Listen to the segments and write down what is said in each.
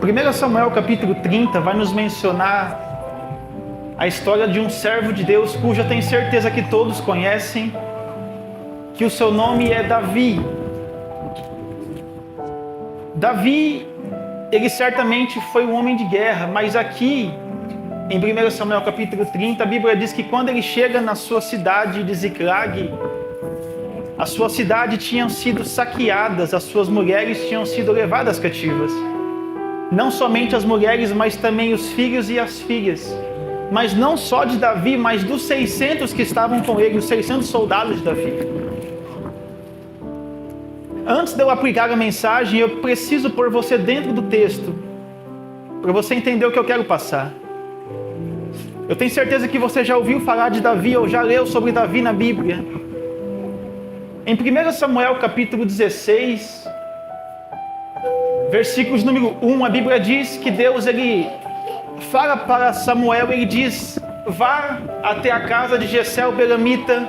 1 Samuel capítulo 30 vai nos mencionar a história de um servo de Deus, cujo eu tenho certeza que todos conhecem, que o seu nome é Davi. Davi, ele certamente foi um homem de guerra, mas aqui, em 1 Samuel capítulo 30, a Bíblia diz que quando ele chega na sua cidade de Ziclag, a sua cidade tinha sido saqueadas, as suas mulheres tinham sido levadas cativas. Não somente as mulheres, mas também os filhos e as filhas. Mas não só de Davi, mas dos 600 que estavam com ele, os 600 soldados de Davi. Antes de eu aplicar a mensagem, eu preciso pôr você dentro do texto, para você entender o que eu quero passar. Eu tenho certeza que você já ouviu falar de Davi, ou já leu sobre Davi na Bíblia. Em 1 Samuel capítulo 16, versículos número 1, a Bíblia diz que Deus, ele fala para Samuel, ele diz: vá até a casa de Jessé o belamita.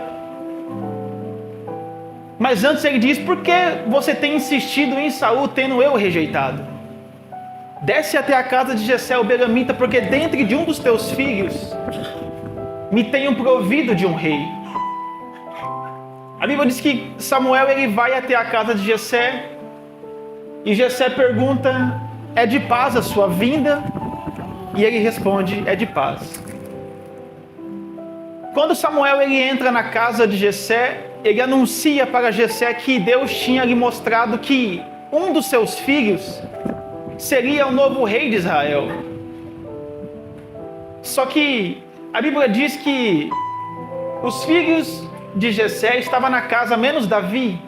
Mas antes ele diz: por que você tem insistido em Saul, tendo eu rejeitado? Desce até a casa de Jessé o belamita, porque dentre de um dos teus filhos me tenho provido de um rei. A Bíblia diz que Samuel, ele vai até a casa de Jessé, e Jessé pergunta: é de paz a sua vinda? E ele responde: é de paz. Quando Samuel, ele entra na casa de Jessé, ele anuncia para Jessé que Deus tinha lhe mostrado que um dos seus filhos seria o novo rei de Israel. Só que a Bíblia diz que os filhos de Jessé estavam na casa, menos Davi.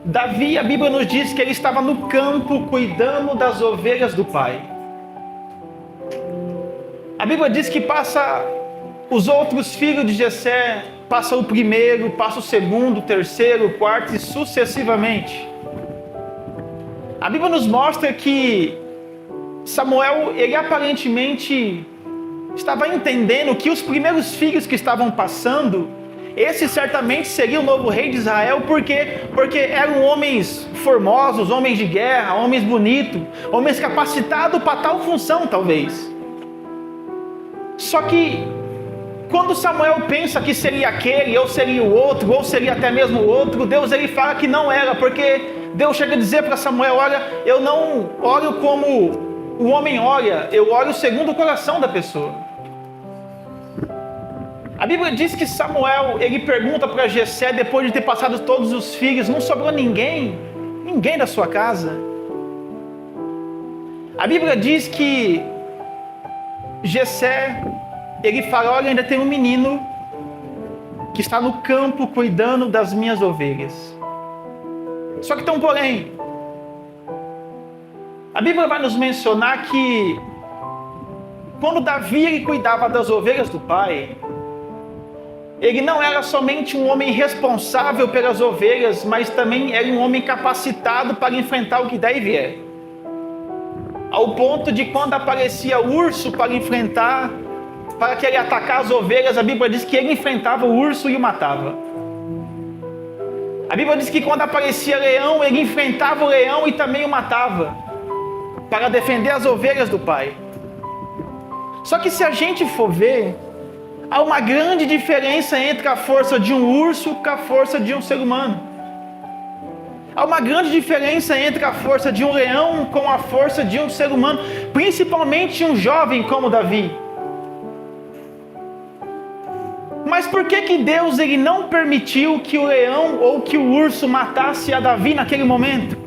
Davi, a Bíblia nos diz que ele estava no campo cuidando das ovelhas do pai. A Bíblia diz que passa os outros filhos de Jessé, passa o primeiro, passa o segundo, o terceiro, o quarto e sucessivamente. A Bíblia nos mostra que Samuel, ele aparentemente estava entendendo que os primeiros filhos que estavam passando, esse certamente seria o novo rei de Israel, porque eram homens formosos, homens de guerra, homens bonitos, homens capacitados para tal função talvez. Só que quando Samuel pensa que seria aquele, ou seria o outro, ou seria até mesmo o outro, Deus, ele fala que não era, porque Deus chega a dizer para Samuel: olha, eu não olho como o homem olha, eu olho segundo o coração da pessoa. A Bíblia diz que Samuel, ele pergunta para Jessé, depois de ter passado todos os filhos: não sobrou ninguém da sua casa? A Bíblia diz que Jessé, ele fala: olha, ainda tem um menino que está no campo cuidando das minhas ovelhas. Só que tem um porém. A Bíblia vai nos mencionar que quando Davi, ele cuidava das ovelhas do pai, ele não era somente um homem responsável pelas ovelhas, mas também era um homem capacitado para enfrentar o que daí vier. Ao ponto de quando aparecia o urso para enfrentar, para que ele atacar as ovelhas, a Bíblia diz que ele enfrentava o urso e o matava. A Bíblia diz que quando aparecia leão, ele enfrentava o leão e também o matava, para defender as ovelhas do pai. Só que se a gente for ver, há uma grande diferença entre a força de um urso com a força de um ser humano. Há uma grande diferença entre a força de um leão com a força de um ser humano, principalmente um jovem como Davi. Mas por que Deus, ele não permitiu que o leão ou que o urso matasse a Davi naquele momento?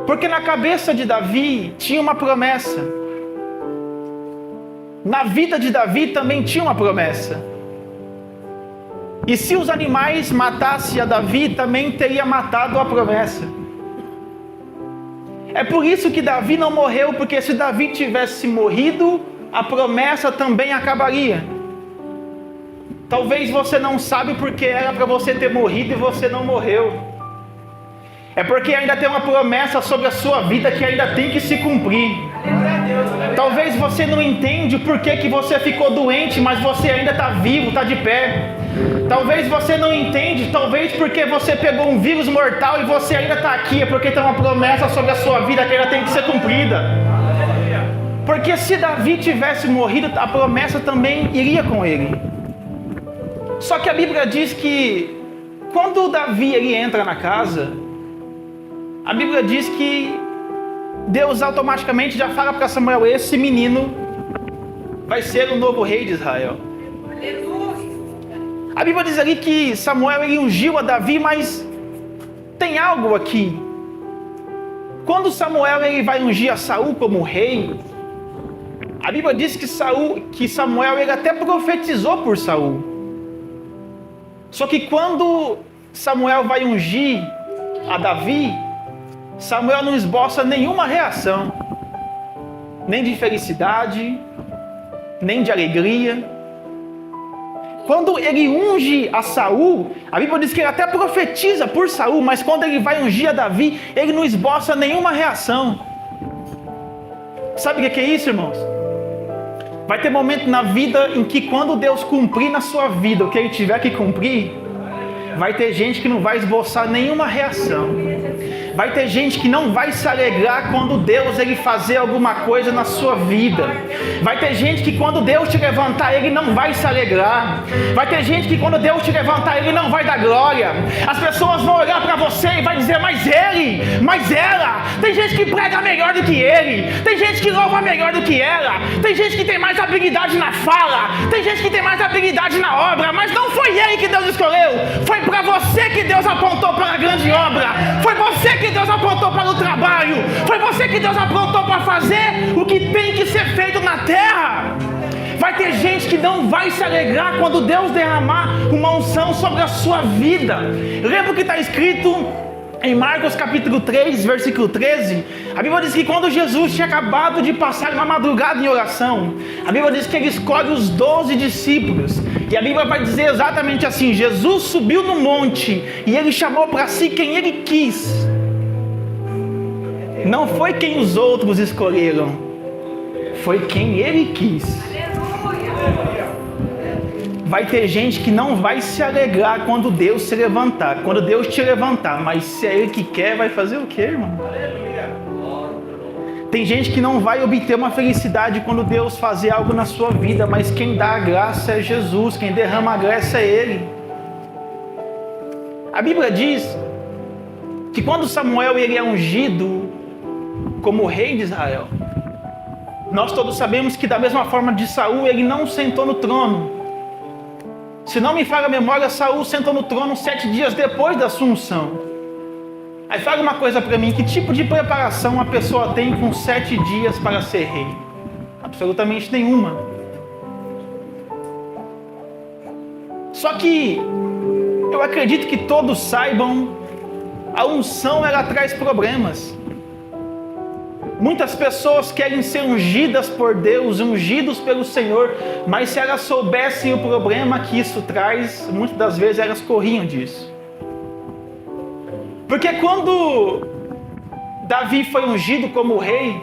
Porque na cabeça de Davi tinha uma promessa. Na vida de Davi também tinha uma promessa. E se os animais matassem a Davi, também teria matado a promessa. É por isso que Davi não morreu, porque se Davi tivesse morrido, a promessa também acabaria. Talvez você não sabe porque era para você ter morrido e você não morreu. É porque ainda tem uma promessa sobre a sua vida que ainda tem que se cumprir. Talvez você não entende por que você ficou doente, mas você ainda está vivo, está de pé. Talvez você não entende, talvez porque você pegou um vírus mortal e você ainda está aqui, é porque tem uma promessa sobre a sua vida que ela tem que ser cumprida. Porque se Davi tivesse morrido, a promessa também iria com ele. Só que a Bíblia diz que quando Davi ele entra na casa, a Bíblia diz que Deus automaticamente já fala para Samuel: esse menino vai ser o novo rei de Israel. A Bíblia diz ali que Samuel ele ungiu a Davi, mas tem algo aqui. Quando Samuel ele vai ungir a Saul como rei, a Bíblia diz que Samuel ele até profetizou por Saul. Só que quando Samuel vai ungir a Davi, Samuel não esboça nenhuma reação, nem de felicidade, nem de alegria. Quando ele unge a Saul, a Bíblia diz que ele até profetiza por Saul, mas quando ele vai ungir a Davi, ele não esboça nenhuma reação. Sabe o que é isso, irmãos? Vai ter momento na vida em que quando Deus cumprir na sua vida o que Ele tiver que cumprir, vai ter gente que não vai esboçar nenhuma reação. Vai ter gente que não vai se alegrar quando Deus ele fazer alguma coisa na sua vida. Vai ter gente que quando Deus te levantar, ele não vai se alegrar. Vai ter gente que quando Deus te levantar, ele não vai dar glória. As pessoas vão olhar para você e vai dizer: mas ele, mas ela. Tem gente que prega melhor do que ele. Tem gente que louva melhor do que ela. Tem gente que tem mais habilidade na fala. Tem gente que tem mais habilidade na obra. Mas não foi ele que Deus escolheu. Foi para você que Deus apontou para a grande obra. Foi você que Deus apontou para o trabalho. Foi você que Deus apontou para fazer o que tem que ser feito na terra. Vai ter gente que não vai se alegrar quando Deus derramar uma unção sobre a sua vida. Lembra o que está escrito em Marcos capítulo 3, versículo 13? A Bíblia diz que quando Jesus tinha acabado de passar uma madrugada em oração, a Bíblia diz que ele escolhe os 12 discípulos. E a Bíblia vai dizer exatamente assim: Jesus subiu no monte e ele chamou para si quem ele quis. Não foi quem os outros escolheram, foi quem ele quis. Vai ter gente que não vai se alegrar quando Deus se levantar, quando Deus te levantar, mas se é Ele que quer, vai fazer o quê, irmão? Tem gente que não vai obter uma felicidade quando Deus fazer algo na sua vida, mas quem dá a graça é Jesus, quem derrama a graça é Ele. A Bíblia diz que quando Samuel ele é ungido como rei de Israel, nós todos sabemos que da mesma forma de Saul, ele não sentou no trono. Se não me falha a memória, Saul sentou no trono 7 dias depois da sua unção. Aí fala uma coisa para mim: que tipo de preparação uma pessoa tem com 7 dias para ser rei? Absolutamente nenhuma. Só que eu acredito que todos saibam, a unção ela traz problemas. Muitas pessoas querem ser ungidas por Deus, ungidos pelo Senhor, mas se elas soubessem o problema que isso traz, muitas das vezes elas corriam disso. Porque quando Davi foi ungido como rei,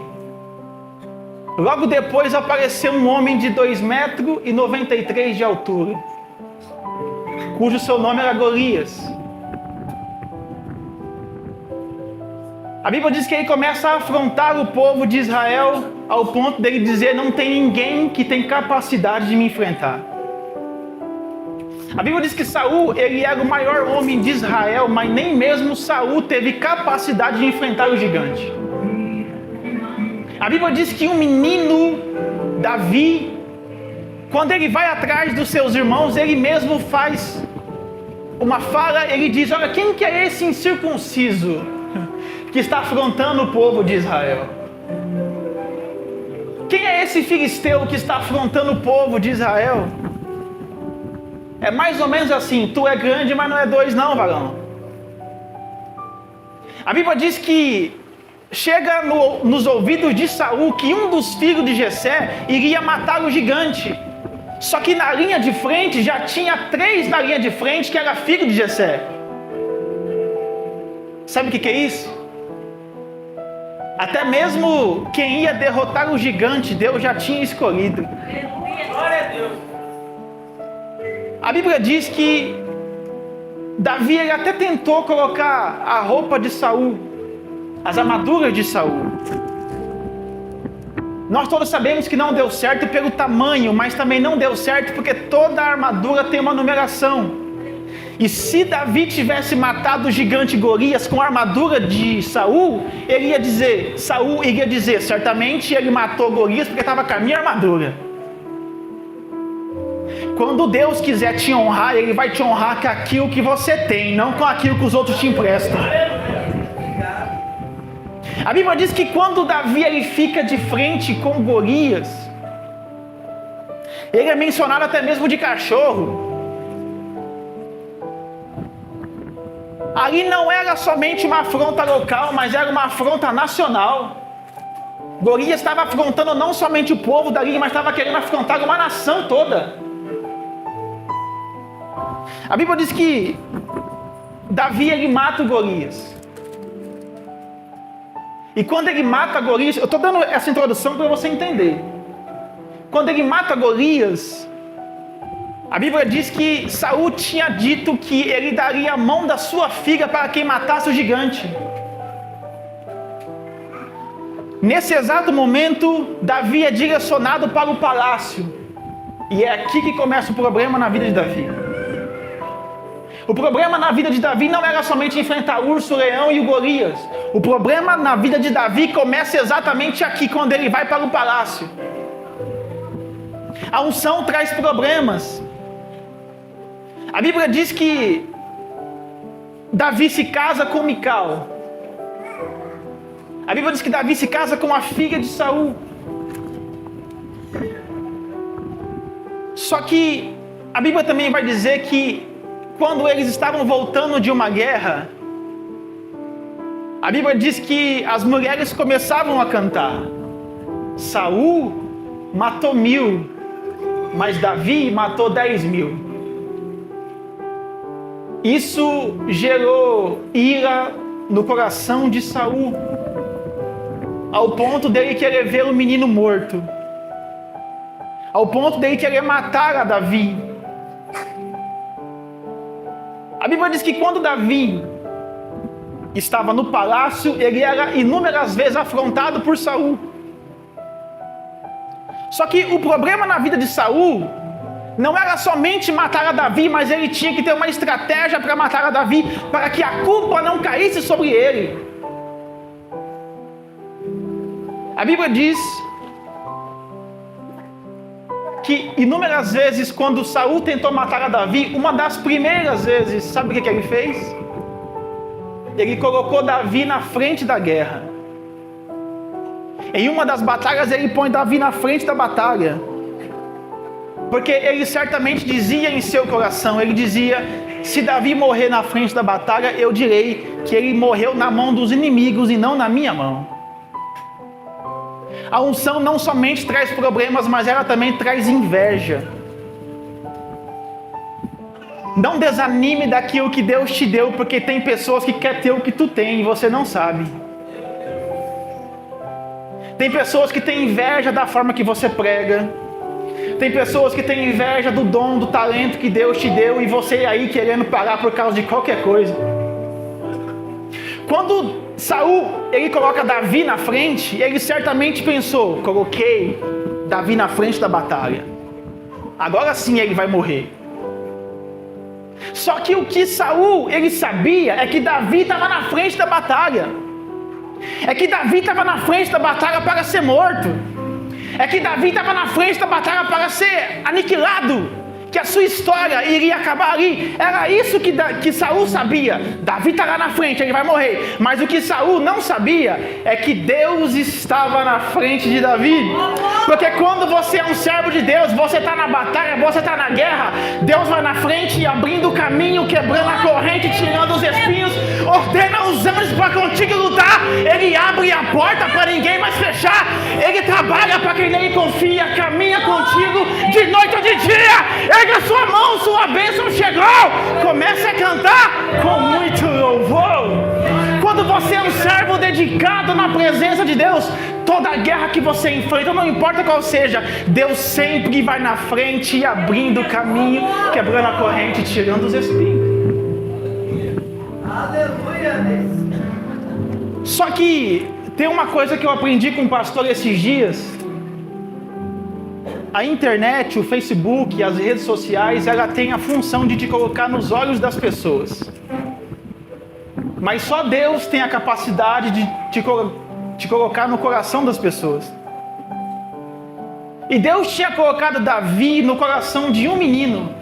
logo depois apareceu um homem de 2,93 m de altura, cujo seu nome era Golias. A Bíblia diz que ele começa a afrontar o povo de Israel ao ponto dele dizer: não tem ninguém que tem capacidade de me enfrentar. A Bíblia diz que Saul, ele era o maior homem de Israel, mas nem mesmo Saul teve capacidade de enfrentar o gigante. A Bíblia diz que um menino, Davi, quando ele vai atrás dos seus irmãos, ele mesmo faz uma fala, ele diz: olha, quem que é esse incircunciso que está afrontando o povo de Israel? Quem é esse filisteu que está afrontando o povo de Israel? É mais ou menos assim: tu é grande, mas não é 2 não, varão. A Bíblia diz que chega nos ouvidos de Saul que um dos filhos de Jessé iria matar o gigante. Só que na linha de frente já tinha 3 na linha de frente que era filho de Jessé. Sabe o que é isso? Até mesmo quem ia derrotar o gigante, Deus já tinha escolhido. Glória a Deus. A Bíblia diz que Davi ele até tentou colocar a roupa de Saul, as armaduras de Saul. Nós todos sabemos que não deu certo pelo tamanho, mas também não deu certo porque toda a armadura tem uma numeração. E se Davi tivesse matado o gigante Golias com a armadura de Saul, Saul iria dizer, certamente ele matou Golias porque estava com a minha armadura. Quando Deus quiser te honrar, Ele vai te honrar com aquilo que você tem, não com aquilo que os outros te emprestam. A Bíblia diz que quando Davi ele fica de frente com Golias, ele é mencionado até mesmo de cachorro. Ali não era somente uma afronta local, mas era uma afronta nacional. Golias estava afrontando não somente o povo dali, mas estava querendo afrontar uma nação toda. A Bíblia diz que Davi ele mata o Golias. E quando ele mata Golias, eu estou dando essa introdução para você entender. Quando ele mata Golias, a Bíblia diz que Saul tinha dito que ele daria a mão da sua filha para quem matasse o gigante. Nesse exato momento, Davi é direcionado para o palácio. E é aqui que começa o problema na vida de Davi. O problema na vida de Davi não era somente enfrentar o urso, o leão e o Golias. O problema na vida de Davi começa exatamente aqui, quando ele vai para o palácio. A unção traz problemas. A Bíblia diz que Davi se casa com Mical. A Bíblia diz que Davi se casa com a filha de Saul. Só que a Bíblia também vai dizer que quando eles estavam voltando de uma guerra, a Bíblia diz que as mulheres começavam a cantar. Saul matou 1000, mas Davi matou 10.000. Isso gerou ira no coração de Saul, ao ponto dele querer ver o menino morto, ao ponto dele querer matar a Davi. A Bíblia diz que quando Davi estava no palácio, ele era inúmeras vezes afrontado por Saul. Só que o problema na vida de Saul não era somente matar a Davi, mas ele tinha que ter uma estratégia para matar a Davi, para que a culpa não caísse sobre ele. A Bíblia diz que inúmeras vezes, quando Saul tentou matar a Davi, uma das primeiras vezes, sabe o que ele fez? Ele colocou Davi na frente da guerra. Em uma das batalhas, ele põe Davi na frente da batalha, porque ele certamente dizia em seu coração, ele dizia, se Davi morrer na frente da batalha, eu direi que ele morreu na mão dos inimigos e não na minha mão. A unção não somente traz problemas, mas ela também traz inveja. Não desanime daquilo que Deus te deu, porque tem pessoas que querem ter o que tu tem e você não sabe. Tem pessoas que têm inveja da forma que você prega. Tem pessoas que têm inveja do dom, do talento que Deus te deu e você aí querendo parar por causa de qualquer coisa. Quando Saul, ele coloca Davi na frente, ele certamente pensou, coloquei Davi na frente da batalha. Agora sim ele vai morrer. Só que o que Saul, ele sabia é que Davi estava na frente da batalha. É que Davi estava na frente da batalha para ser morto. É que Davi estava na frente da batalha para ser aniquilado. Que a sua história iria acabar ali. Era isso que Saul sabia. Davi está lá na frente, ele vai morrer. Mas o que Saul não sabia é que Deus estava na frente de Davi. Porque quando você é um servo de Deus, você está na batalha, você está na guerra, Deus vai na frente e abrindo o caminho, quebrando a corrente, tirando os espinhos, ordena os anjos para contigo lutar. Ele abre a porta para ninguém mais fechar. Ele trabalha para quem nele confia, caminha contigo de noite ou de dia. Erga sua mão, sua bênção chegou. Comece a cantar com muito louvor. quando você é um servo dedicado na presença de Deus, toda a guerra que você enfrenta, não importa qual seja, Deus sempre vai na frente e abrindo o caminho, quebrando a corrente e tirando os espinhos. Aleluia, Deus. Só que tem uma coisa que eu aprendi com o pastor esses dias. A internet, o Facebook, as redes sociais, ela tem a função de te colocar nos olhos das pessoas. Mas só Deus tem a capacidade de te colocar no coração das pessoas. E Deus tinha colocado Davi no coração de um menino,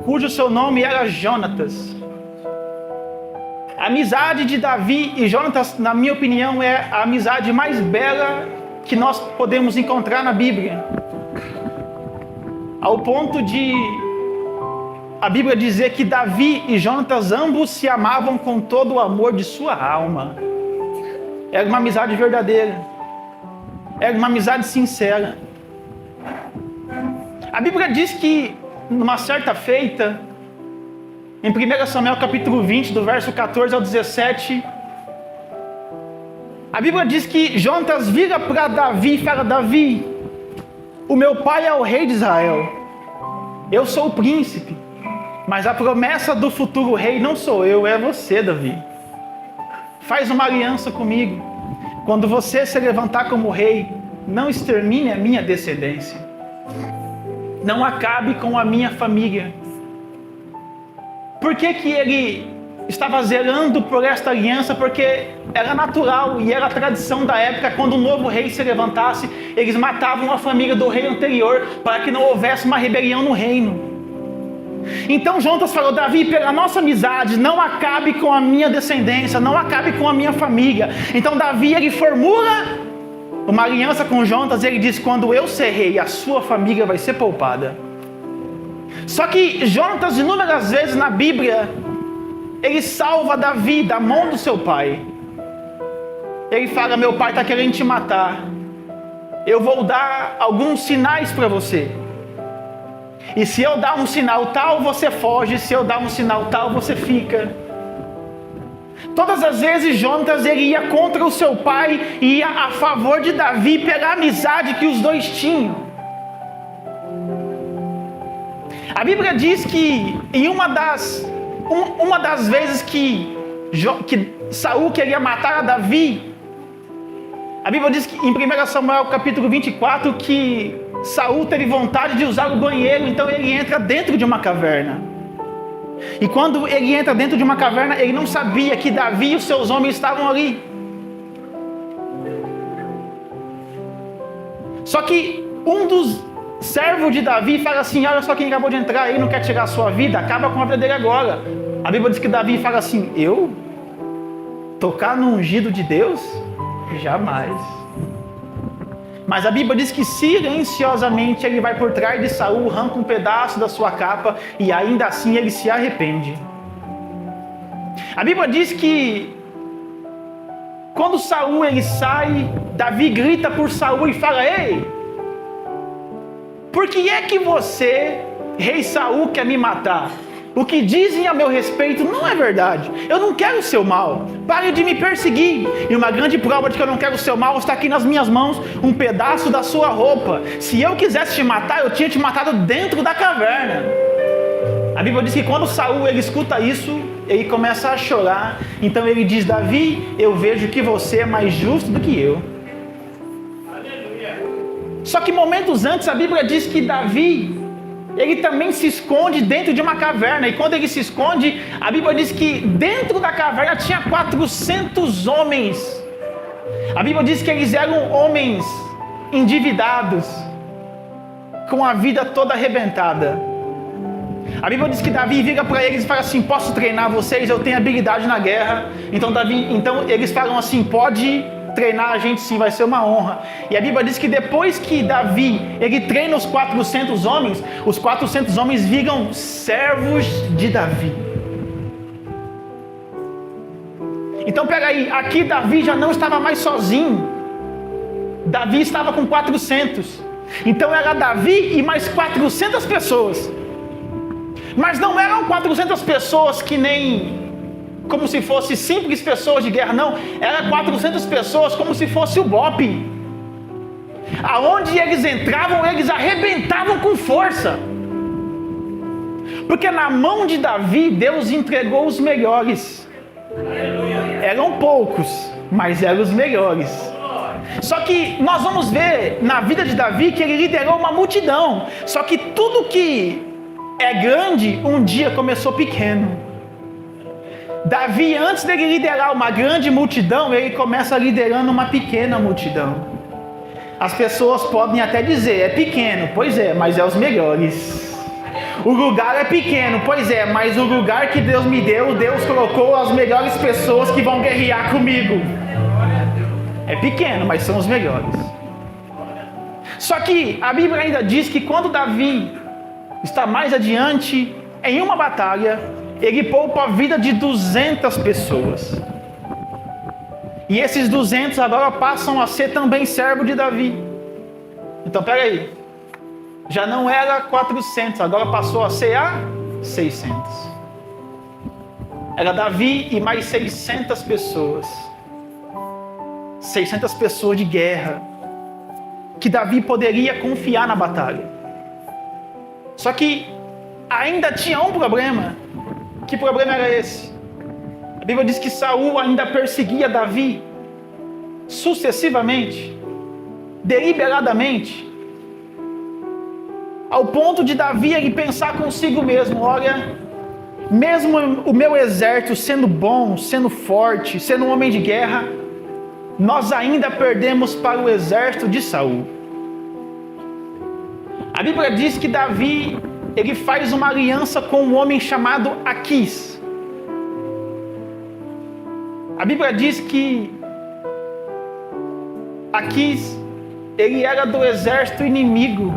cujo seu nome era Jonatas. A amizade de Davi e Jonatas, na minha opinião, é a amizade mais bela que nós podemos encontrar na Bíblia. Ao ponto de a Bíblia dizer que Davi e Jonatas ambos se amavam com todo o amor de sua alma. Era uma amizade verdadeira. Era uma amizade sincera. A Bíblia diz que numa certa feita, em 1 Samuel capítulo 20, do verso 14 ao 17, a Bíblia diz que Jonatas vira para Davi e fala: Davi, o meu pai é o rei de Israel, eu sou o príncipe, mas a promessa do futuro rei não sou eu, é você, Davi. Faz uma aliança comigo. Quando você se levantar como rei, não extermine a minha descendência, não acabe com a minha família. Por que que ele estava zelando por esta aliança? Porque era natural e era tradição da época, quando um novo rei se levantasse, eles matavam a família do rei anterior, para que não houvesse uma rebelião no reino. Então Jonatas falou: Davi, pela nossa amizade, não acabe com a minha descendência, não acabe com a minha família. Então Davi, ele formula uma aliança com Jonatas, ele diz: quando eu ser rei, a sua família vai ser poupada. Só que Jonatas, inúmeras vezes na Bíblia, ele salva Davi da mão do seu pai. Ele fala: meu pai está querendo te matar, eu vou dar alguns sinais para você, e se eu dar um sinal tal, você foge, se eu dar um sinal tal, você fica. Todas as vezes Jonatas, ele ia contra o seu pai e ia a favor de Davi pela amizade que os dois tinham. A Bíblia diz que em uma das vezes que Saul queria matar a Davi, a Bíblia diz que em 1 Samuel capítulo 24 que Saul teve vontade de usar o banheiro, então ele entra dentro de uma caverna. E quando ele entra dentro de uma caverna, ele não sabia que Davi e os seus homens estavam ali. Só que um dos servo de Davi fala assim: olha só quem acabou de entrar aí, não quer tirar a sua vida, acaba com a vida dele agora. A Bíblia diz que Davi fala assim: eu? Tocar no ungido de Deus? Jamais. Mas a Bíblia diz que silenciosamente ele vai por trás de Saul, arranca um pedaço da sua capa e ainda assim ele se arrepende. A Bíblia diz que quando Saul ele sai, Davi grita por Saul e fala: ei, por que é que você, rei Saul, quer me matar? O que dizem a meu respeito não é verdade. Eu não quero o seu mal. Pare de me perseguir. E uma grande prova de que eu não quero o seu mal está aqui nas minhas mãos, um pedaço da sua roupa. Se eu quisesse te matar, eu tinha te matado dentro da caverna. A Bíblia diz que quando Saul ele escuta isso, ele começa a chorar. Então ele diz: Davi, eu vejo que você é mais justo do que eu. Só que momentos antes a Bíblia diz que Davi, ele também se esconde dentro de uma caverna. E quando ele se esconde, a Bíblia diz que dentro da caverna tinha 400 homens. A Bíblia diz que eles eram homens endividados, com a vida toda arrebentada. A Bíblia diz que Davi vira para eles e fala assim: posso treinar vocês? Eu tenho habilidade na guerra. Então eles falam assim: pode treinar a gente sim, vai ser uma honra. E a Bíblia diz que depois que Davi ele treina os 400 homens viram servos de Davi. Então peraí, aqui Davi já não estava mais sozinho. Davi estava com 400. Então era Davi e mais 400 pessoas. Mas não eram 400 pessoas que nem como se fosse simples pessoas de guerra, não, era 400 pessoas como se fosse o BOPE. Aonde eles entravam, eles arrebentavam com força. Porque na mão de Davi, Deus entregou os melhores. Eram poucos, mas eram os melhores. Só que nós vamos ver na vida de Davi que ele liderou uma multidão. Só que tudo que é grande, um dia começou pequeno. Davi, antes dele liderar uma grande multidão, ele começa liderando uma pequena multidão. As pessoas podem até dizer, é pequeno, pois é, mas é os melhores. O lugar é pequeno, pois é, mas o lugar que Deus me deu, Deus colocou as melhores pessoas que vão guerrear comigo. É pequeno, mas são os melhores. Só que a Bíblia ainda diz que quando Davi está mais adiante, em uma batalha, ele poupa a vida de 200 pessoas. E esses 200 agora passam a ser também servo de Davi. Então, peraí. Já não era 400, agora passou a ser a 600. Era Davi e mais 600 pessoas. 600 pessoas de guerra. Que Davi poderia confiar na batalha. Só que ainda tinha um problema. Que problema era esse? A Bíblia diz que Saul ainda perseguia Davi sucessivamente, deliberadamente, ao ponto de Davi ele pensar consigo mesmo, olha, mesmo o meu exército sendo bom, sendo forte, sendo um homem de guerra, nós ainda perdemos para o exército de Saul. A Bíblia diz que Davi ele faz uma aliança com um homem chamado Aquis. A Bíblia diz que Aquis, ele era do exército inimigo.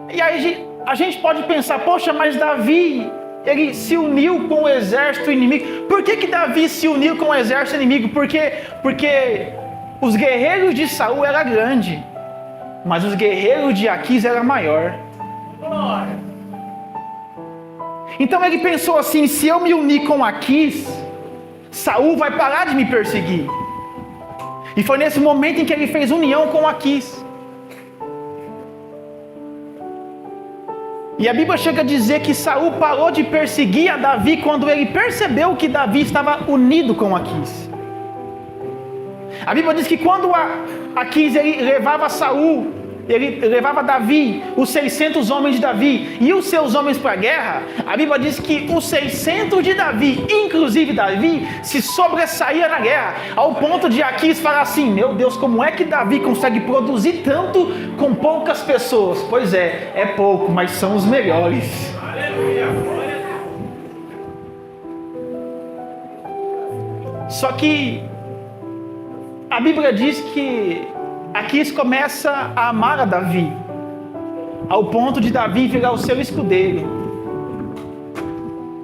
E aí a gente pode pensar, poxa, mas Davi, ele se uniu com o exército inimigo. Por que Davi se uniu com o exército inimigo? Porque os guerreiros de Saul eram grandes, mas os guerreiros de Aquis eram maior. Então ele pensou assim, se eu me unir com Aquis, Saul vai parar de me perseguir. E foi nesse momento em que ele fez união com Aquis. E a Bíblia chega a dizer que Saul parou de perseguir a Davi quando ele percebeu que Davi estava unido com Aquis. A Bíblia diz que quando Aquis ele levava Saul, ele levava Davi, os 600 homens de Davi e os seus homens para a guerra, a Bíblia diz que os 600 de Davi, inclusive Davi, se sobressaía na guerra, ao ponto de Aquis falar assim, meu Deus, como é que Davi consegue produzir tanto com poucas pessoas? Pois é pouco, mas são os melhores. Só que a Bíblia diz que Aquis começa a amar a Davi, ao ponto de Davi virar o seu escudeiro.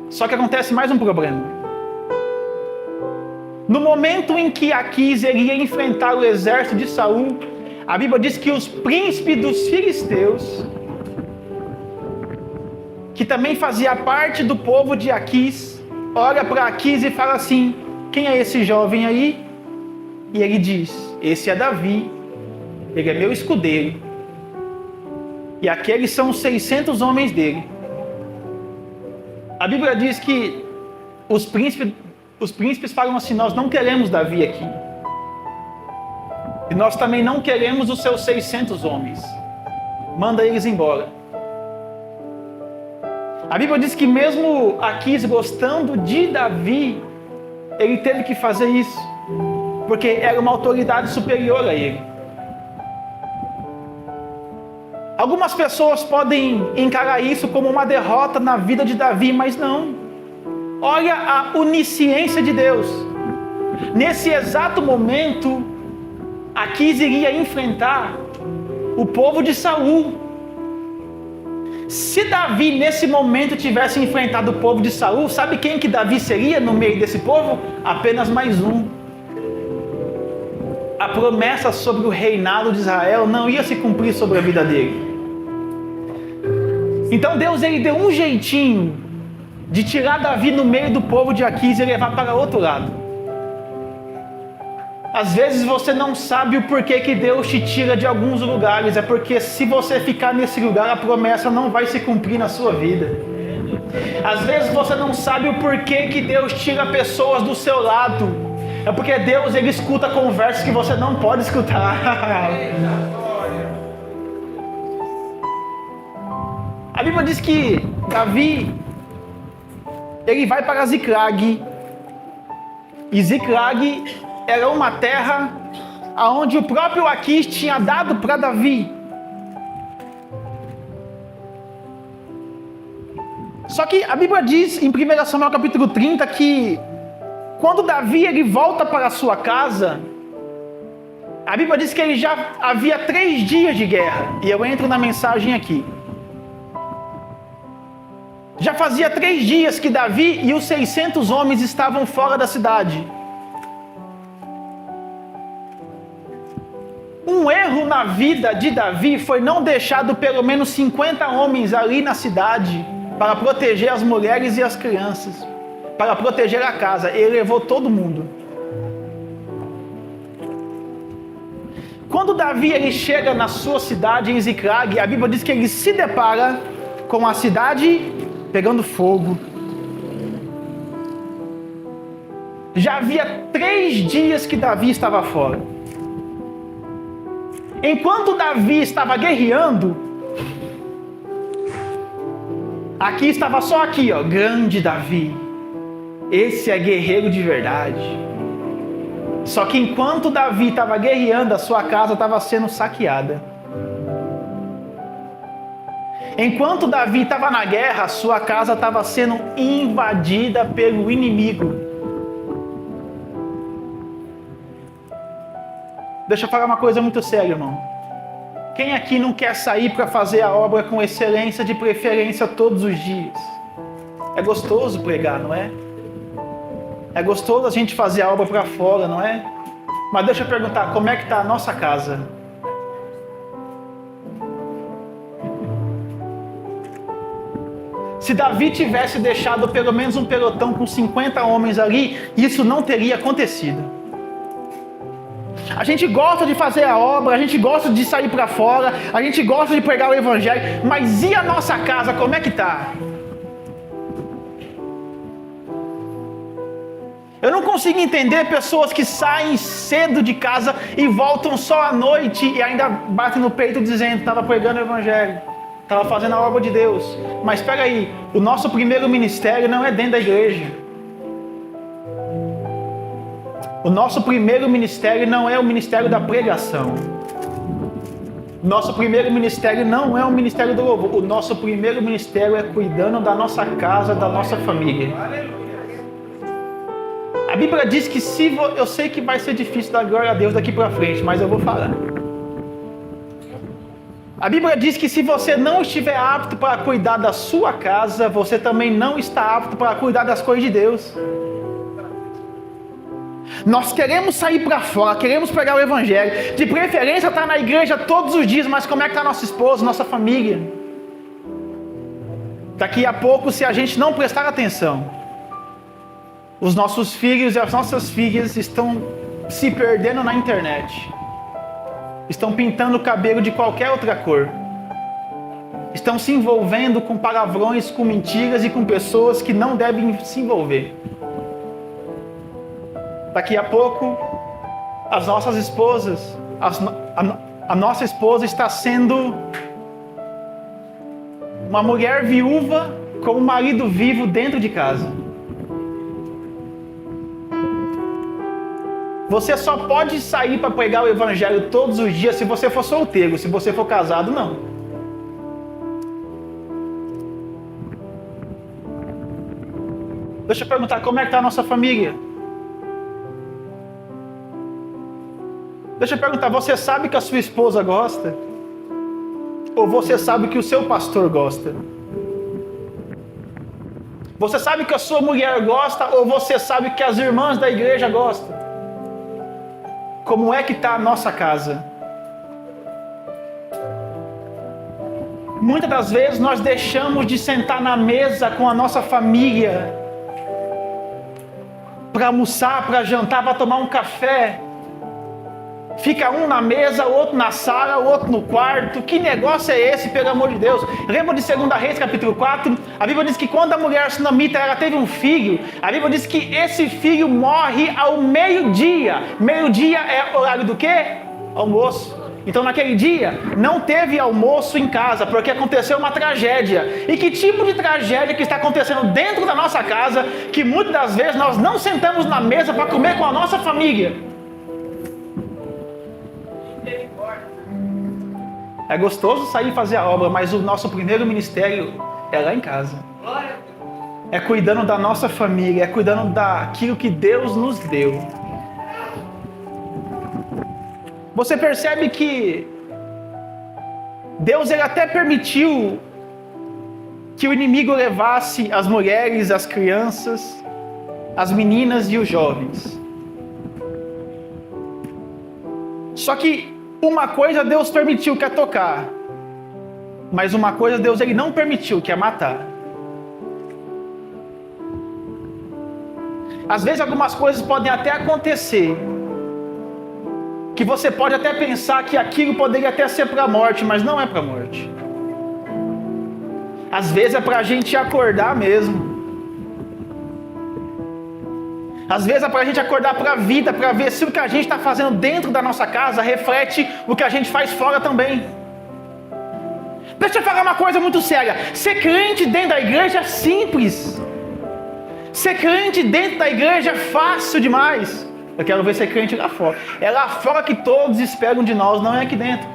Só que acontece mais um problema. No momento em que Aquis iria enfrentar o exército de Saul, a Bíblia diz que os príncipes dos filisteus, que também fazia parte do povo de Aquis, olha para Aquis e fala assim, quem é esse jovem aí? E ele diz, esse é Davi. Ele é meu escudeiro. E aqueles são os 600 homens dele. A Bíblia diz que os príncipes falam assim, nós não queremos Davi aqui. E nós também não queremos os seus 600 homens. Manda eles embora. A Bíblia diz que mesmo Aquis gostando de Davi, ele teve que fazer isso. Porque era uma autoridade superior a ele. Algumas pessoas podem encarar isso como uma derrota na vida de Davi, mas não. Olha a onisciência de Deus. Nesse exato momento, Aquis iria enfrentar o povo de Saul. Se Davi nesse momento tivesse enfrentado o povo de Saul, sabe quem que Davi seria no meio desse povo? Apenas mais um. A promessa sobre o reinado de Israel não ia se cumprir sobre a vida dele. Então Deus ele deu um jeitinho de tirar Davi no meio do povo de Aquis e levar para outro lado. Às vezes você não sabe o porquê que Deus te tira de alguns lugares, é porque se você ficar nesse lugar, a promessa não vai se cumprir na sua vida. Às vezes você não sabe o porquê que Deus tira pessoas do seu lado, é porque Deus, ele escuta conversas que você não pode escutar. A Bíblia diz que Davi, ele vai para Ziclag, e Ziclag era uma terra onde o próprio Aquis tinha dado para Davi. Só que a Bíblia diz em 1 Samuel capítulo 30 que quando Davi ele volta para a sua casa, a Bíblia diz que ele já havia 3 dias de guerra. E eu entro na mensagem aqui. Já fazia 3 dias que Davi e os 600 homens estavam fora da cidade. Um erro na vida de Davi foi não deixar pelo menos 50 homens ali na cidade para proteger as mulheres e as crianças, para proteger a casa. Ele levou todo mundo. Quando Davi ele chega na sua cidade em Ziclag, a Bíblia diz que ele se depara com a cidade pegando fogo. Já havia 3 dias que Davi estava fora. Enquanto Davi estava guerreando, aqui estava só aqui, ó, grande Davi. Esse é guerreiro de verdade. Só que enquanto Davi estava guerreando, a sua casa estava sendo saqueada. Enquanto Davi estava na guerra, a sua casa estava sendo invadida pelo inimigo. Deixa eu falar uma coisa muito séria, irmão. Quem aqui não quer sair para fazer a obra com excelência, de preferência todos os dias? É gostoso pregar, não é? É gostoso a gente fazer a obra para fora, não é? Mas deixa eu perguntar, como é que está a nossa casa? Se Davi tivesse deixado pelo menos um pelotão com 50 homens ali, isso não teria acontecido. A gente gosta de fazer a obra, a gente gosta de sair para fora, a gente gosta de pregar o evangelho, mas e a nossa casa, como é que está? Eu não consigo entender pessoas que saem cedo de casa e voltam só à noite e ainda batem no peito dizendo: estava pregando o evangelho, estava fazendo a obra de Deus. Mas espera aí, o nosso primeiro ministério não é dentro da igreja. O nosso primeiro ministério não é o ministério da pregação. Nosso primeiro ministério não é o ministério do louvor. O nosso primeiro ministério é cuidando da nossa casa, da nossa família. A Bíblia diz que eu sei que vai ser difícil dar glória a Deus daqui para frente, mas eu vou falar. A Bíblia diz que se você não estiver apto para cuidar da sua casa, você também não está apto para cuidar das coisas de Deus. Nós queremos sair para fora, queremos pregar o evangelho, de preferência estar na igreja todos os dias, mas como é que está nosso esposo, nossa família? Daqui a pouco, se a gente não prestar atenção, os nossos filhos e as nossas filhas estão se perdendo na internet, estão pintando o cabelo de qualquer outra cor, estão se envolvendo com palavrões, com mentiras e com pessoas que não devem se envolver. Daqui a pouco, as nossas esposas, a nossa esposa está sendo uma mulher viúva com um marido vivo dentro de casa. Você só pode sair para pregar o evangelho todos os dias se você for solteiro. Se você for casado, não. Deixa eu perguntar, como é que está a nossa família? Deixa eu perguntar, você sabe que a sua esposa gosta? Ou você sabe que o seu pastor gosta? Você sabe que a sua mulher gosta? Ou você sabe que as irmãs da igreja gostam? Como é que está a nossa casa? Muitas das vezes nós deixamos de sentar na mesa com a nossa família para almoçar, para jantar, para tomar um café. Fica um na mesa, o outro na sala, o outro no quarto. Que negócio é esse, pelo amor de Deus? Lembra de 2 Reis, capítulo 4? A Bíblia diz que quando a mulher sunamita ela teve um filho, a Bíblia diz que esse filho morre ao meio-dia. Meio-dia é horário do quê? Almoço. Então naquele dia não teve almoço em casa, porque aconteceu uma tragédia. E que tipo de tragédia que está acontecendo dentro da nossa casa, que muitas das vezes nós não sentamos na mesa para comer com a nossa família? É gostoso sair e fazer a obra, mas o nosso primeiro ministério é lá em casa. É cuidando da nossa família, é cuidando daquilo que Deus nos deu. Você percebe que Deus ele até permitiu que o inimigo levasse as mulheres, as crianças, as meninas e os jovens. Só que uma coisa Deus permitiu, que é tocar. Mas uma coisa Deus ele não permitiu, que é matar. Às vezes algumas coisas podem até acontecer, que você pode até pensar que aquilo poderia até ser para a morte, mas não é para a morte. Às vezes é para a gente acordar mesmo. Às vezes é para a gente acordar para a vida, para ver se o que a gente está fazendo dentro da nossa casa reflete o que a gente faz fora também. Deixa eu falar uma coisa muito séria. Ser crente dentro da igreja é simples. Ser crente dentro da igreja é fácil demais. Eu quero ver ser crente lá fora. É lá fora que todos esperam de nós, não é aqui dentro.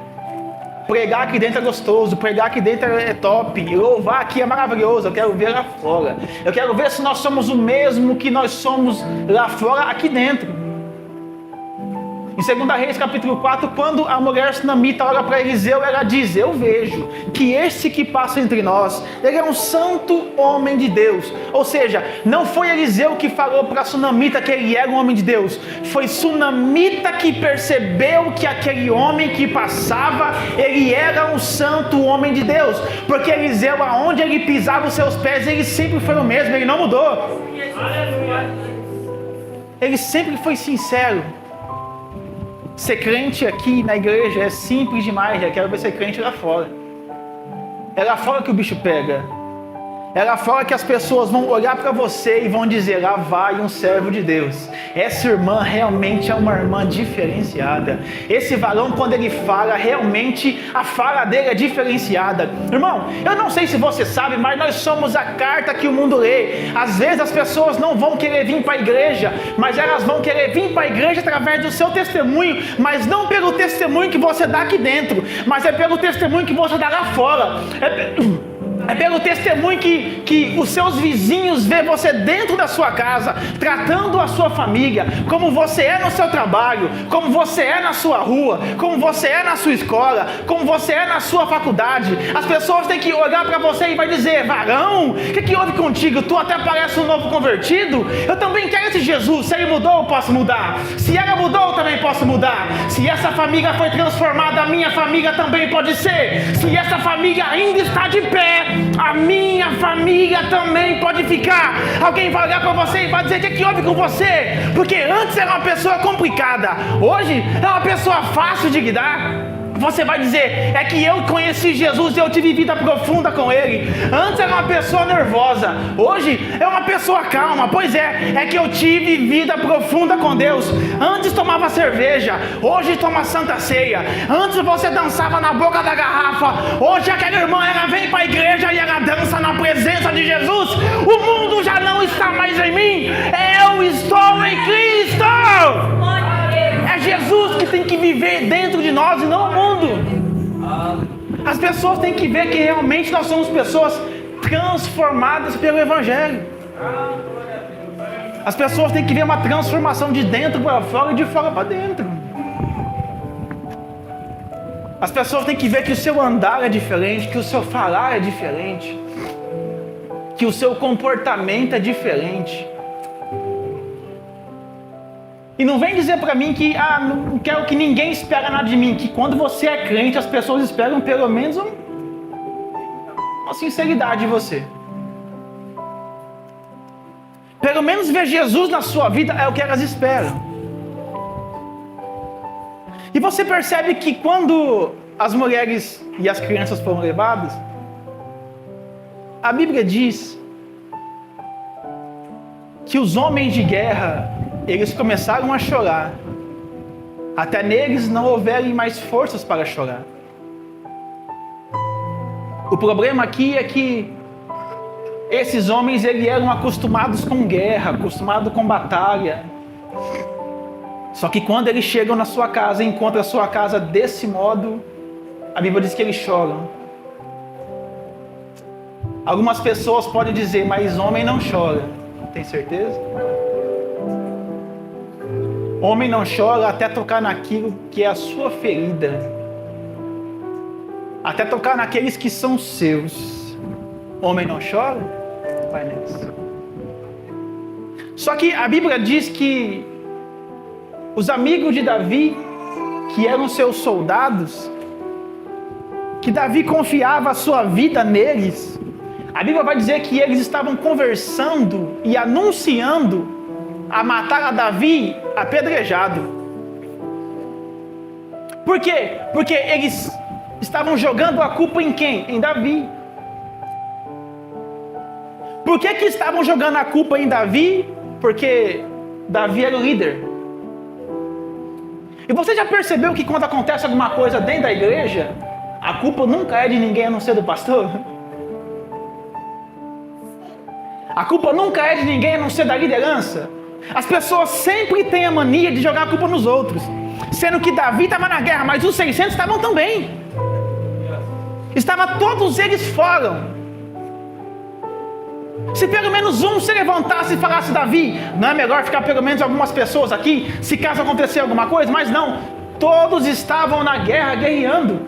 Pregar aqui dentro é gostoso, pregar aqui dentro é top, louvar aqui é maravilhoso. Eu quero ver lá fora. Eu quero ver se nós somos o mesmo que nós somos lá fora, aqui dentro. Em 2 Reis capítulo 4, quando a mulher sunamita olha para Eliseu, ela diz: eu vejo que esse que passa entre nós, ele é um santo homem de Deus. Ou seja, não foi Eliseu que falou para a sunamita que ele era um homem de Deus, foi sunamita que percebeu que aquele homem que passava, ele era um santo homem de Deus. Porque Eliseu, aonde ele pisava os seus pés, ele sempre foi o mesmo, ele não mudou. Ele sempre foi sincero. Ser crente aqui na igreja é simples demais. Eu quero ver ser crente lá fora. É lá fora que o bicho pega. É lá fora que as pessoas vão olhar para você e vão dizer: lá vai um servo de Deus. Essa irmã realmente é uma irmã diferenciada. Esse varão, quando ele fala, realmente a fala dele é diferenciada. Irmão, eu não sei se você sabe, mas nós somos a carta que o mundo lê. Às vezes as pessoas não vão querer vir para a igreja, mas elas vão querer vir para a igreja através do seu testemunho, mas não pelo testemunho que você dá aqui dentro, mas é pelo testemunho que você dá lá fora. É pelo testemunho que os seus vizinhos vê você dentro da sua casa, tratando a sua família, como você é no seu trabalho, como você é na sua rua, como você é na sua escola, como você é na sua faculdade. As pessoas têm que olhar para você e vai dizer: varão, o que houve contigo? Tu até parece um novo convertido. Eu também quero esse Jesus. Se ele mudou, eu posso mudar. Se ela mudou, eu também posso mudar. Se essa família foi transformada, a minha família também pode ser. Se essa família ainda está de pé, a minha família também pode ficar. Alguém vai olhar para você e vai dizer: o que houve com você? Porque antes era uma pessoa complicada, hoje é uma pessoa fácil de lidar. Você vai dizer: é que eu conheci Jesus e eu tive vida profunda com Ele. Antes era uma pessoa nervosa, hoje é uma pessoa calma. Pois é que eu tive vida profunda com Deus. Antes tomava cerveja, hoje toma santa ceia. Antes você dançava na boca da garrafa, hoje aquela irmã ela vem para a igreja e ela dança na presença de Jesus. O mundo já não está mais em mim, eu estou em Cristo. É Jesus que tem que viver dentro de nós e não o mundo. As pessoas têm que ver que realmente nós somos pessoas transformadas pelo Evangelho. As pessoas têm que ver uma transformação de dentro para fora e de fora para dentro. As pessoas têm que ver que o seu andar é diferente, que o seu falar é diferente, que o seu comportamento é diferente. E não vem dizer para mim que não quero que ninguém espere nada de mim. Que quando você é crente, as pessoas esperam pelo menos a sinceridade de você. Pelo menos ver Jesus na sua vida é o que elas esperam. E você percebe que quando as mulheres e as crianças foram levadas, a Bíblia diz que os homens de guerra, eles começaram a chorar, até neles não houverem mais forças para chorar. O problema aqui é que esses homens, eles eram acostumados com guerra, acostumados com batalha. Só que quando eles chegam na sua casa e encontram a sua casa desse modo, a Bíblia diz que eles choram. Algumas pessoas podem dizer, mas homem não chora. Tem certeza? Homem não chora até tocar naquilo que é a sua ferida. Até tocar naqueles que são seus. Homem não chora? Vai nessa. Só que a Bíblia diz que os amigos de Davi, que eram seus soldados, que Davi confiava a sua vida neles, a Bíblia vai dizer que eles estavam conversando e anunciando a matar a Davi apedrejado. Por quê? Porque eles estavam jogando a culpa em quem? Em Davi. Por que estavam jogando a culpa em Davi? Porque Davi era o líder. E você já percebeu que quando acontece alguma coisa dentro da igreja, a culpa nunca é de ninguém a não ser do pastor? A culpa nunca é de ninguém a não ser da liderança. As pessoas sempre têm a mania de jogar a culpa nos outros, sendo que Davi estava na guerra, mas os 600 estavam também. Todos eles fora. Se pelo menos um se levantasse e falasse, Davi, não é melhor ficar pelo menos algumas pessoas aqui, se caso acontecer alguma coisa? Mas não, todos estavam na guerra guerreando.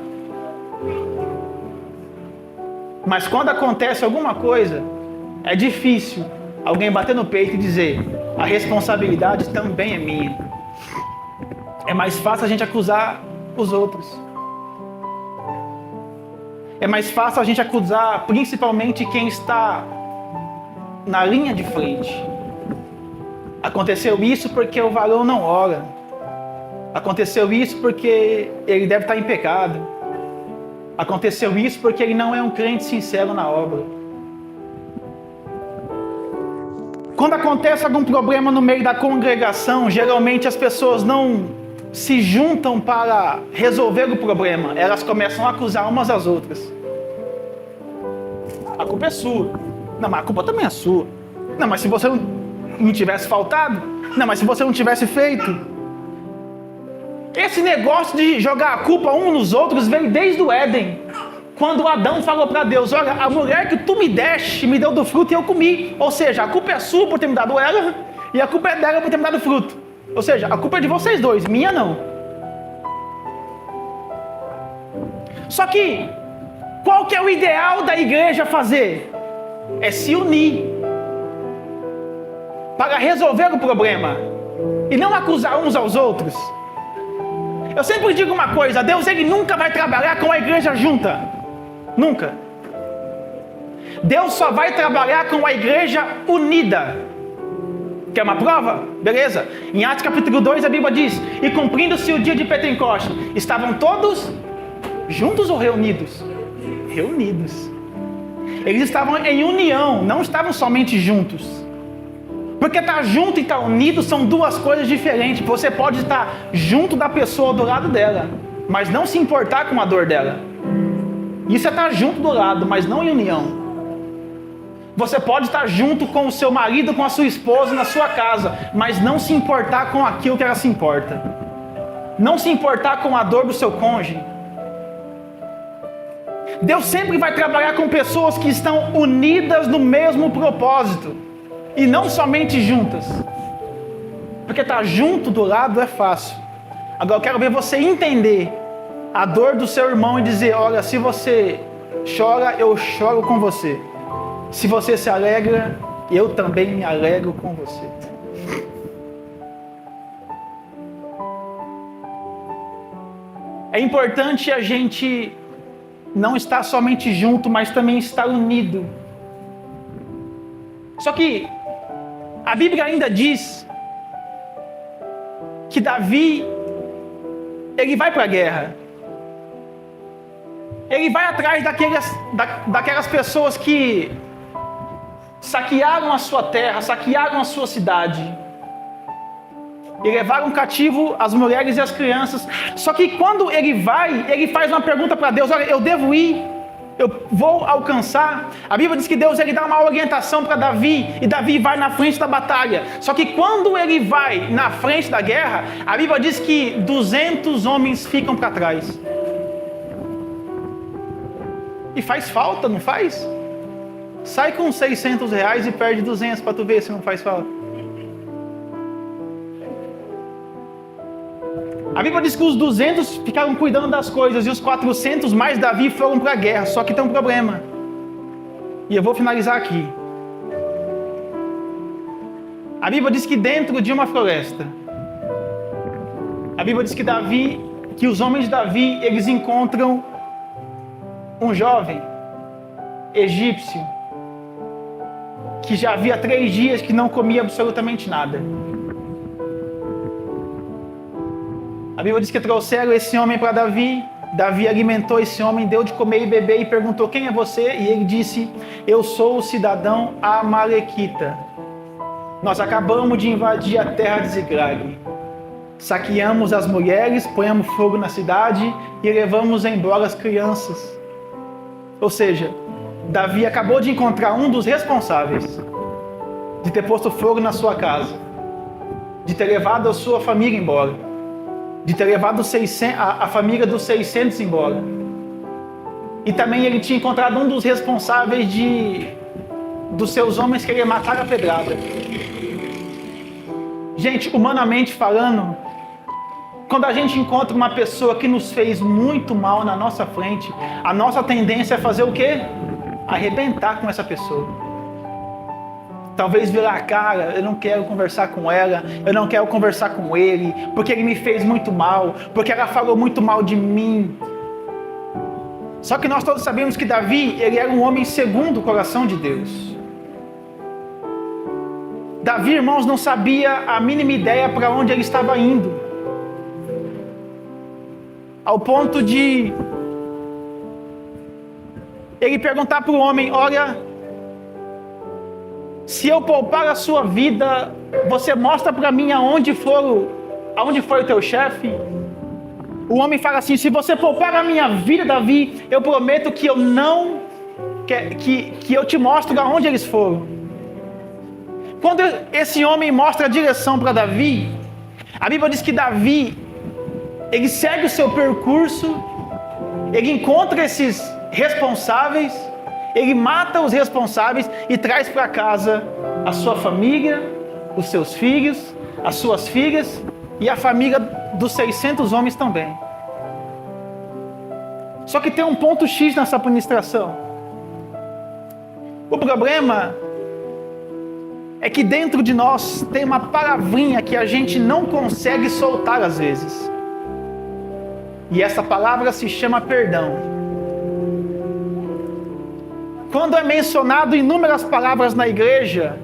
Mas quando acontece alguma coisa, é difícil alguém bater no peito e dizer, a responsabilidade também é minha. É mais fácil a gente acusar os outros. É mais fácil a gente acusar principalmente quem está na linha de frente. Aconteceu isso porque o varão não ora. Aconteceu isso porque ele deve estar em pecado. Aconteceu isso porque ele não é um crente sincero na obra. Quando acontece algum problema no meio da congregação, geralmente as pessoas não se juntam para resolver o problema. Elas começam a acusar umas às outras. A culpa é sua. Não, mas a culpa também é sua. Não, mas se você não tivesse faltado. Não, mas se você não tivesse feito. Esse negócio de jogar a culpa uns nos outros veio desde o Éden. Quando Adão falou para Deus, olha, a mulher que tu me deste, me deu do fruto e eu comi. Ou seja, a culpa é sua por ter me dado ela, e a culpa é dela por ter me dado fruto. Ou seja, a culpa é de vocês dois, minha não. Só que, qual que é o ideal da igreja fazer? É se unir para resolver o problema e não acusar uns aos outros. Eu sempre digo uma coisa, Deus ele nunca vai trabalhar com a igreja junta. Nunca. Deus só vai trabalhar com a igreja unida. Quer uma prova? Beleza. Em Atos capítulo 2 a Bíblia diz, e cumprindo-se o dia de Pentecostes, estavam todos juntos ou reunidos? Reunidos. Eles estavam em união, não estavam somente juntos. Porque estar junto e estar unido são duas coisas diferentes. Você pode estar junto da pessoa do lado dela, mas não se importar com a dor dela. Isso é estar junto do lado, mas não em união. Você pode estar junto com o seu marido, com a sua esposa na sua casa, mas não se importar com aquilo que ela se importa. Não se importar com a dor do seu cônjuge. Deus sempre vai trabalhar com pessoas que estão unidas no mesmo propósito. E não somente juntas. Porque estar junto do lado é fácil. Agora eu quero ver você entender a dor do seu irmão e dizer, olha, se você chora, eu choro com você. Se você se alegra, eu também me alegro com você. É importante a gente não está somente junto, mas também está unido. Só que a Bíblia ainda diz que Davi, ele vai para a guerra. Ele vai atrás daquelas pessoas que saquearam a sua terra, saquearam a sua cidade e levaram cativo as mulheres e as crianças. Só que quando ele vai, ele faz uma pergunta para Deus: olha, eu devo ir? Eu vou alcançar? A Bíblia diz que Deus ele dá uma orientação para Davi, e Davi vai na frente da batalha. Só que quando ele vai na frente da guerra, a Bíblia diz que 200 homens ficam para trás. E faz falta, não faz? Sai com R$600 e perde 200 para tu ver se não faz falta. A Bíblia diz que os 200 ficaram cuidando das coisas e os 400 mais Davi foram para a guerra. Só que tem um problema. E eu vou finalizar aqui. A Bíblia diz que dentro de uma floresta, a Bíblia diz que os homens de Davi, eles encontram um jovem egípcio que já havia 3 dias que não comia absolutamente nada. A Bíblia diz que trouxeram esse homem para Davi. Davi alimentou esse homem, deu de comer e beber e perguntou: quem é você? E ele disse: eu sou o cidadão amalequita. Nós acabamos de invadir a terra de Ziclag. Saqueamos as mulheres, ponhamos fogo na cidade e levamos embora as crianças. Ou seja, Davi acabou de encontrar um dos responsáveis de ter posto fogo na sua casa, de ter levado a sua família embora, de ter levado a família dos 600 embora. E também ele tinha encontrado um dos responsáveis dos seus homens querer matar a pedrada. Gente, humanamente falando, quando a gente encontra uma pessoa que nos fez muito mal na nossa frente, a nossa tendência é fazer o quê? Arrebentar com essa pessoa. Talvez virar a cara: eu não quero conversar com ela, eu não quero conversar com ele, porque ele me fez muito mal, porque ela falou muito mal de mim. Só que nós todos sabemos que Davi, ele era um homem segundo o coração de Deus. Davi, irmãos, não sabia a mínima ideia para onde ele estava indo. Ao ponto de ele perguntar para o homem: olha, se eu poupar a sua vida, você mostra para mim aonde foi o teu chefe? O homem fala assim: se você poupar a minha vida, Davi, eu prometo que eu te mostro aonde eles foram. Quando esse homem mostra a direção para Davi, a Bíblia diz que Davi, ele segue o seu percurso, ele encontra esses responsáveis, ele mata os responsáveis e traz para casa a sua família, os seus filhos, as suas filhas e a família dos 600 homens também. Só que tem um ponto X nessa administração. O problema é que dentro de nós tem uma palavrinha que a gente não consegue soltar às vezes. E essa palavra se chama perdão. Quando é mencionado inúmeras palavras na igreja,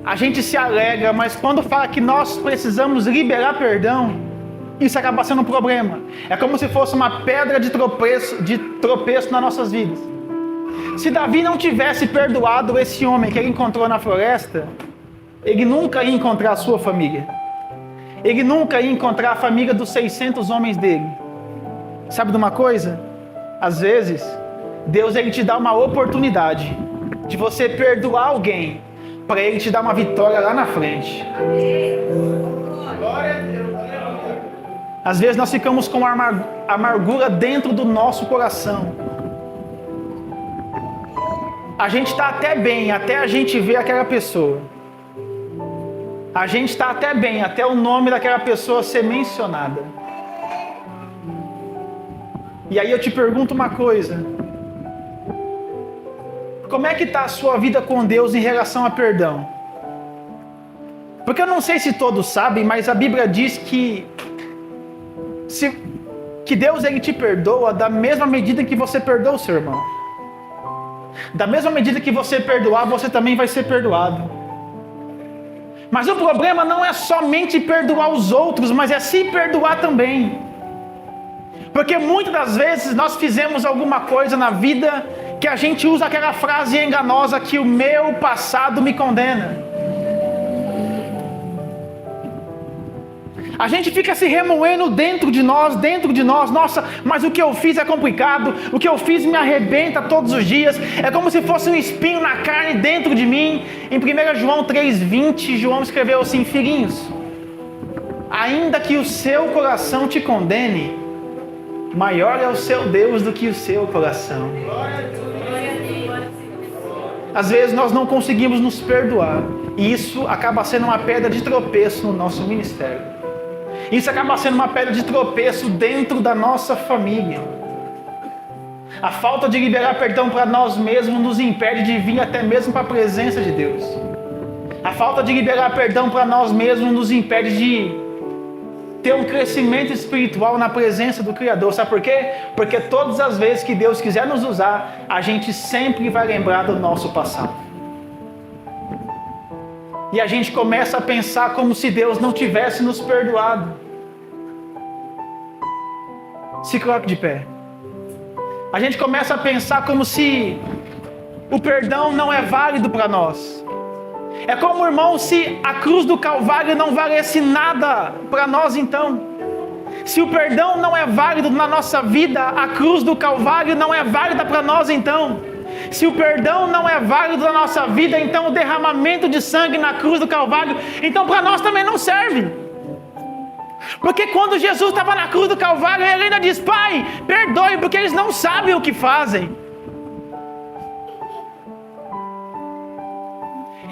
a gente se alegra, mas quando fala que nós precisamos liberar perdão, isso acaba sendo um problema. É como se fosse uma pedra de tropeço nas nossas vidas. Se Davi não tivesse perdoado esse homem que ele encontrou na floresta, ele nunca ia encontrar a sua família. Ele nunca ia encontrar a família dos 600 homens dele. Sabe de uma coisa? Às vezes, Deus ele te dá uma oportunidade de você perdoar alguém para ele te dar uma vitória lá na frente. Às vezes nós ficamos com amargura dentro do nosso coração. A gente está até bem, até a gente ver aquela pessoa. A gente está até bem, até o nome daquela pessoa ser mencionada. E aí eu te pergunto uma coisa: como é que está a sua vida com Deus em relação a perdão? Porque eu não sei se todos sabem, mas a Bíblia diz que que Deus ele te perdoa da mesma medida em que você perdoa o seu irmão. Da mesma medida que você perdoar, você também vai ser perdoado. Mas o problema não é somente perdoar os outros, mas é se perdoar também. Porque muitas das vezes nós fizemos alguma coisa na vida que a gente usa aquela frase enganosa que o meu passado me condena. A gente fica se remoendo dentro de nós, nossa, mas o que eu fiz é complicado, o que eu fiz me arrebenta todos os dias, é como se fosse um espinho na carne dentro de mim. Em 1 João 3,20, João escreveu assim: filhinhos, ainda que o seu coração te condene, maior é o seu Deus do que o seu coração. Às vezes nós não conseguimos nos perdoar, e isso acaba sendo uma pedra de tropeço no nosso ministério. Isso acaba sendo uma pedra de tropeço dentro da nossa família. A falta de liberar perdão para nós mesmos nos impede de vir até mesmo para a presença de Deus. A falta de liberar perdão para nós mesmos nos impede de ter um crescimento espiritual na presença do Criador. Sabe por quê? Porque todas as vezes que Deus quiser nos usar, a gente sempre vai lembrar do nosso passado. E a gente começa a pensar como se Deus não tivesse nos perdoado. Se coloque de pé. A gente começa a pensar como se o perdão não é válido para nós. É como, irmão, se a cruz do Calvário não valesse nada para nós então. Se o perdão não é válido na nossa vida, a cruz do Calvário não é válida para nós então. Se o perdão não é válido na nossa vida, então o derramamento de sangue na cruz do Calvário, então para nós também não serve. Porque quando Jesus estava na cruz do Calvário, ele ainda diz: Pai, perdoe, porque eles não sabem o que fazem.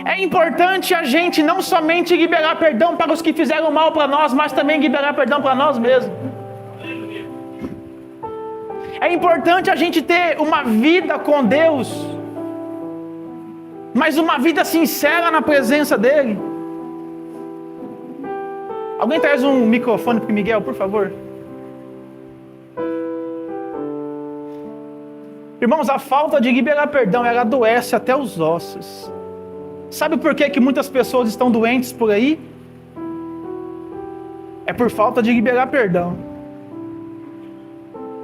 É importante a gente não somente liberar perdão para os que fizeram mal para nós, mas também liberar perdão para nós mesmos. É importante a gente ter uma vida com Deus, mas uma vida sincera na presença dEle. Alguém traz um microfone para o Miguel, por favor? Irmãos, a falta de liberar perdão, ela adoece até os ossos. Sabe por que muitas pessoas estão doentes por aí? É por falta de liberar perdão.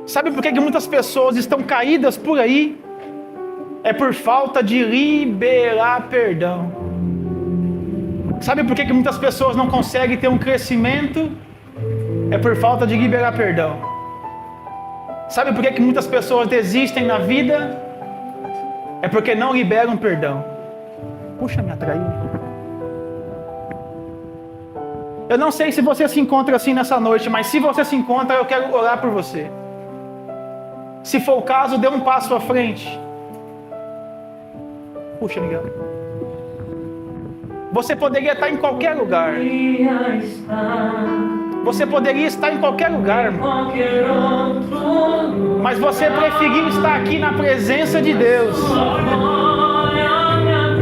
Sabe por que muitas pessoas estão caídas por aí? É por falta de liberar perdão. Sabe por que muitas pessoas não conseguem ter um crescimento? É por falta de liberar perdão. Sabe por que muitas pessoas desistem na vida? É porque não liberam perdão. Puxa, me atraiu. Eu não sei se você se encontra assim nessa noite, mas se você se encontra, eu quero orar por você. Se for o caso, dê um passo à frente. Puxa, Miguel. Você poderia estar em qualquer lugar. Você poderia estar em qualquer lugar, irmão. Mas você preferiu estar aqui na presença de Deus.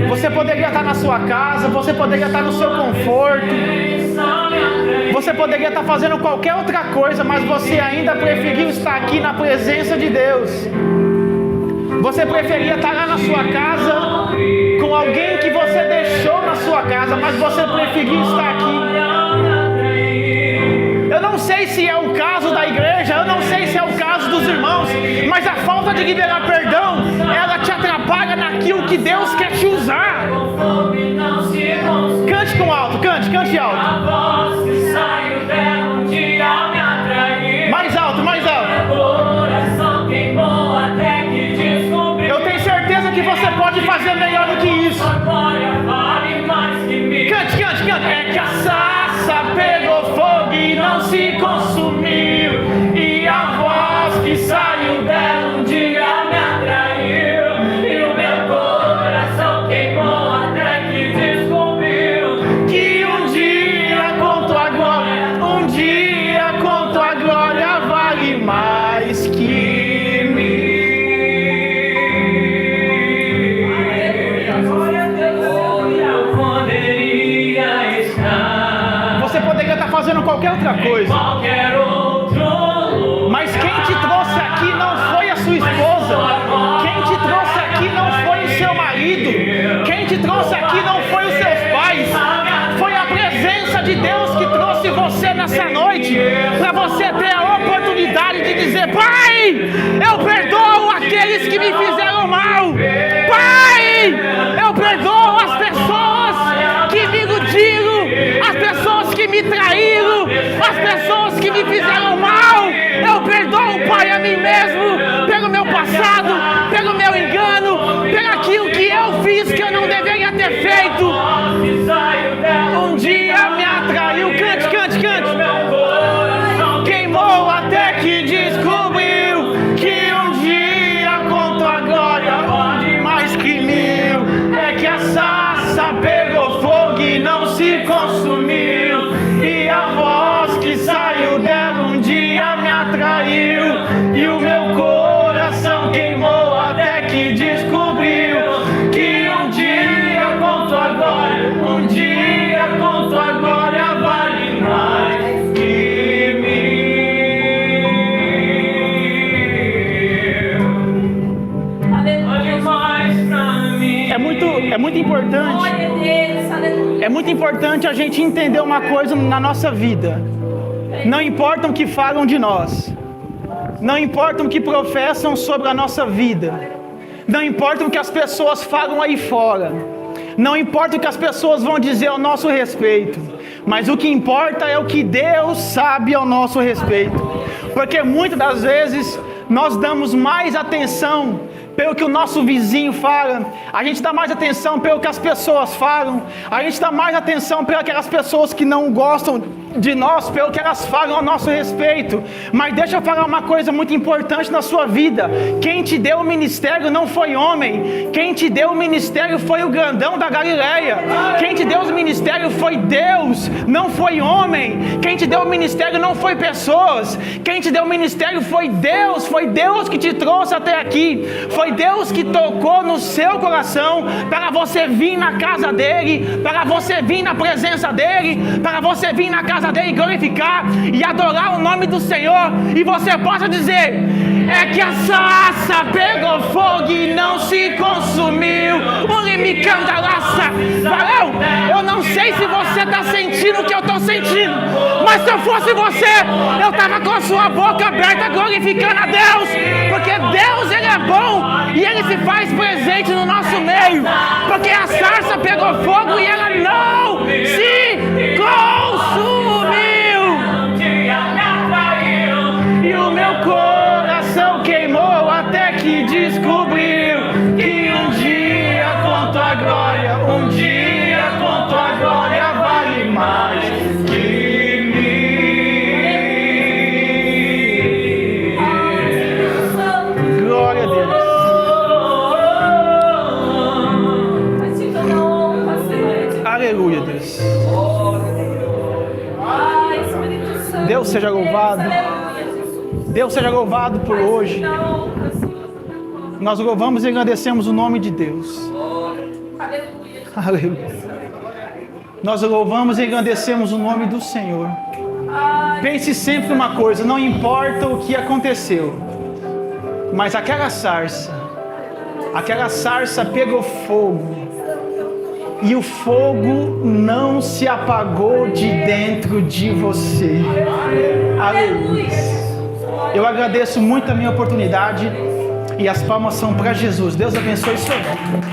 Você poderia estar na sua casa, você poderia estar no seu conforto. Você poderia estar fazendo qualquer outra coisa, mas você ainda preferiu estar aqui na presença de Deus. Você preferia estar lá na sua casa, com alguém que você deixou na sua casa, mas você preferiu estar aqui. Eu não sei se é o caso da igreja, eu não sei se é o caso dos irmãos, mas a falta de liberar perdão, ela te atrapalha naquilo que Deus quer te usar. Cante com alto, cante alto. Mais alto, mais alto. Eu tenho certeza que você pode fazer melhor do que isso. Cante. É que a sarça pegou fogo e não se consumiu, e a voz que saiu dela um dia me atraiu, e o meu coração queimou até que descobriu que um dia conto a glória vale mais que mil. Você poderia estar fazendo qualquer outra coisa, Mas quem te trouxe aqui não foi a sua esposa. Quem te trouxe aqui não foi o seu marido. Quem te trouxe aqui não foi os seus pais. Foi a presença de Deus que trouxe você nessa noite, para você ter a oportunidade de dizer: Pai, eu perdoo aqueles que me fizeram mal. Pai, eu perdoo as pessoas que me iludiram, as pessoas que me traíram, as pessoas que me fizeram mal. Eu perdoo, Pai, a mim mesmo, pelo meu passado, pelo meu engano, pelo aquilo que eu fiz que eu não deveria ter feito. Um dia me atraiu, cante, cante, cante. Queimou até que descobriu que um dia contou a glória, onde mais que mil. É que a sarça pegou fogo e não se consumiu, e a voz que saiu dela um dia me atraiu, e o meu coração queimou até que descobriu que um dia contou a glória, um dia contou a glória vale mais que mil. Vale mais pra mim. É muito importante. É muito importante a gente entender uma coisa na nossa vida. Não importa o que falam de nós, não importa o que professam sobre a nossa vida, não importa o que as pessoas falam aí fora, não importa o que as pessoas vão dizer ao nosso respeito, mas o que importa é o que Deus sabe ao nosso respeito. Porque muitas das vezes nós damos mais atenção pelo que o nosso vizinho fala, a gente dá mais atenção pelo que as pessoas falam, a gente dá mais atenção pelas aquelas pessoas que não gostam de nós, pelo que elas falam ao nosso respeito. Mas deixa eu falar uma coisa muito importante na sua vida: quem te deu o ministério não foi homem, quem te deu o ministério foi o grandão da Galileia. Quem te deu o ministério foi Deus, não foi homem. Quem te deu o ministério não foi pessoas, quem te deu o ministério foi Deus que te trouxe até aqui. Foi Deus que tocou no seu coração para você vir na casa dele, para você vir na presença dele, para você vir na casa dele glorificar e adorar o nome do Senhor. E você possa dizer: é que a sarça pegou fogo e não se consumiu. Valeu? Eu não sei se você está sentindo o que eu estou sentindo, mas se eu fosse você, eu estava com a sua boca aberta glorificando a Deus, porque Deus, Ele é bom e Ele se faz presente no nosso meio. Porque a sarça pegou fogo e ela não se consumiu, e o meu coração queimou até que descobriu que um dia contou a glória, um dia contou a glória vale mais que mil. Glória a Deus. Aleluia, Deus. Deus seja louvado. Deus seja louvado por hoje. Nós louvamos e agradecemos o nome de Deus. Aleluia. Nós louvamos e agradecemos o nome do Senhor. Pense sempre uma coisa: não importa o que aconteceu, mas aquela sarça pegou fogo, e o fogo não se apagou de dentro de você. Aleluia. Eu agradeço muito a minha oportunidade, e as palmas são para Jesus. Deus abençoe sua vida.